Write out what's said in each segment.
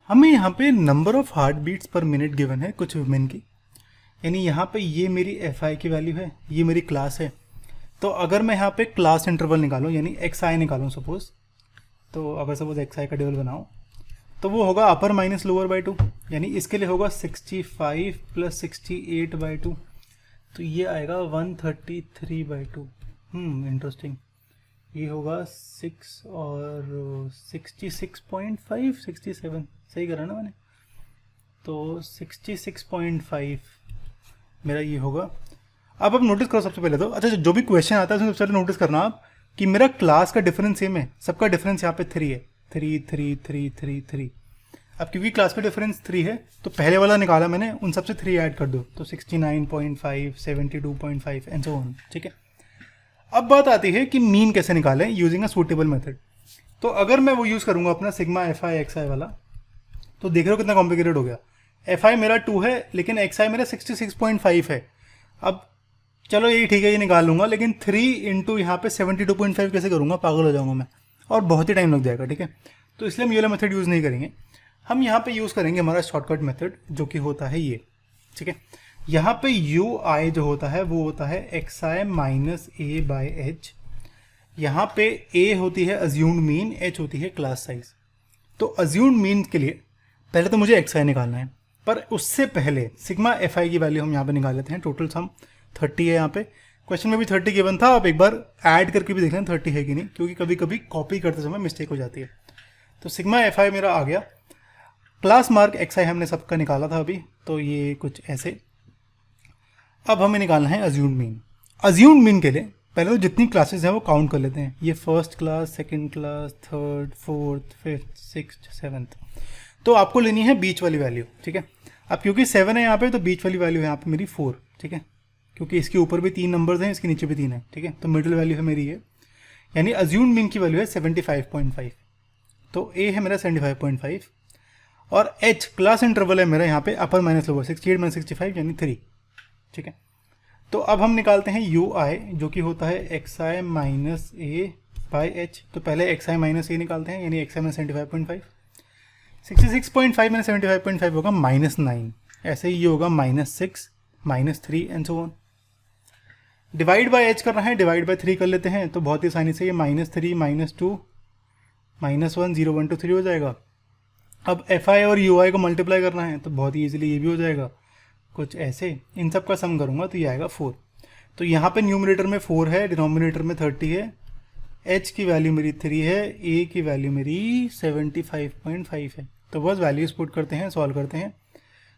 हमें यहाँ पे number of heart beats per minute given है कुछ वुमेन की, यानी यहाँ पे ये मेरी एफ आई की वैल्यू है, ये मेरी क्लास है। तो अगर मैं यहाँ पे क्लास इंटरवल निकालूँ यानी एक्स आई निकालूँ सपोज, तो अगर सपोज एक्स आई का टेबल बनाऊँ तो वो होगा अपर माइनस लोअर बाई टू, यानी इसके लिए होगा 65 प्लस 68 बाई टू, तो ये आएगा 133 बाई टू। इंटरेस्टिंग। ये होगा 6 और 66.5 67 सही करा ना मैंने, तो 66.5 मेरा ये होगा। अब आप नोटिस करो सबसे पहले तो, अच्छा जो भी क्वेश्चन आता है उसमें सबसे पहले नोटिस करना आप कि मेरा क्लास का डिफरेंस सेम है, सबका डिफरेंस यहाँ पे 3 है, 3 3 3 3 3। अब क्योंकि क्लास का डिफरेंस 3 है तो पहले वाला निकाला मैंने, उन सबसे 3 ऐड कर दो तो 69.5 72.5 एंड सो ऑन। ठीक है, अब बात आती है कि मीन कैसे निकालें यूजिंग अ सूटेबल मेथड। तो अगर मैं वो यूज़ करूँगा अपना सिग्मा एफ आई एक्स आई वाला, तो देख रहे हो कितना कॉम्प्लिकेटेड हो गया। एफ आई मेरा 2 है लेकिन एक्स आई मेरा 66.5 है। अब चलो ये ठीक है, ये निकाल लूँगा, लेकिन 3 इंटू यहाँ पे 72.5 कैसे करूँगा, पागल हो जाऊँगा मैं, और बहुत ही टाइम लग जाएगा। ठीक है, तो इसलिए हम ये वाला मेथड यूज़ नहीं करेंगे, हम यहाँ पे यूज़ करेंगे हमारा शॉर्टकट मेथड जो कि होता है ये। ठीक है, यहाँ पे यू आई जो होता है वो होता है x I minus A by H. यहाँ पे ए होती है अज्यूम्ड मीन, एच होती है क्लास साइज। तो अज्यूम्ड मीन के लिए पहले तो मुझे एक्स आई निकालना है, पर उससे पहले सिग्मा एफ आई की वैल्यू हम यहाँ पे निकाल लेते हैं। टोटल सम 30 है, यहाँ पे क्वेश्चन में भी 30 गिवन था, आप एक बार ऐड करके भी देख लें 30 है कि नहीं, क्योंकि कभी कभी कॉपी करते समय मिस्टेक हो जाती है। तो सिग्मा एफ आई मेरा आ गया, क्लास मार्क एक्स आई हमने सबका निकाला था अभी, तो ये कुछ ऐसे। अब हमें निकालना है अज्यूम्ड मीन। अज्यूम्ड मीन के लिए पहले तो जितनी क्लासेस हैं वो काउंट कर लेते हैं, ये first class, second class, third, fourth, fifth, sixth, seventh. तो आपको लेनी है बीच वाली वैल्यू। ठीक है, अब क्योंकि 7 है यहाँ पे तो बीच वाली वैल्यू है यहाँ पे मेरी 4। ठीक है, क्योंकि इसके ऊपर भी 3 नंबर्स हैं, इसके नीचे भी 3 है। ठीक है, तो मिडिल वैल्यू है मेरी ये, यानी अज्यूम्ड मीन की वैल्यू है 75.5। तो ए है मेरा 75.5 और एच क्लास इंटरवल है मेरा यहाँ पे अपर माइनस लोअर 68 माइनस 65 यानी 3। ठीक है, तो अब हम निकालते हैं यू आई जो कि होता है x I minus A by H. तो पहले एक्स आई माइनस ए निकालते हैं, यानी एक्स आई माइनस 75.5, 66.5 माइनस 75.5 होगा -9, ऐसे ही ये होगा -6 -3 and so on. Divide by H करना है, डिवाइड बाय 3 कर लेते हैं, तो बहुत ही आसानी से ये -3 -2 -1 0 1 2 3 हो जाएगा। अब एफ आई और यू आई को मल्टीप्लाई करना है तो बहुत ही ईजिली ये भी हो जाएगा, कुछ ऐसे। इन सब का सम करूँगा तो ये आएगा 4। तो यहाँ पे न्यूमरेटर में 4 है, डिनोमिनेटर में 30 है, एच की वैल्यू मेरी 3 है, ए की वैल्यू मेरी 75.5 है। तो बस वैल्यूज पुट करते हैं, सॉल्व करते हैं,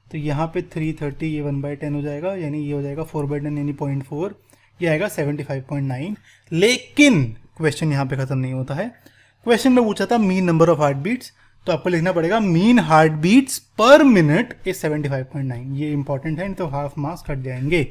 तो यहाँ पे 330 ये 1/10 हो जाएगा, यानी ये हो जाएगा 4/10 यानी 0.4, ये आएगा 75.9। लेकिन क्वेश्चन यहाँ पे ख़त्म नहीं होता है, क्वेश्चन में पूछा था mean number of heart beats, तो आपको लिखना पड़ेगा mean heart beats per minute is 75.9। ये इंपॉर्टेंट है, नहीं तो हाफ मार्क्स कट जाएंगे।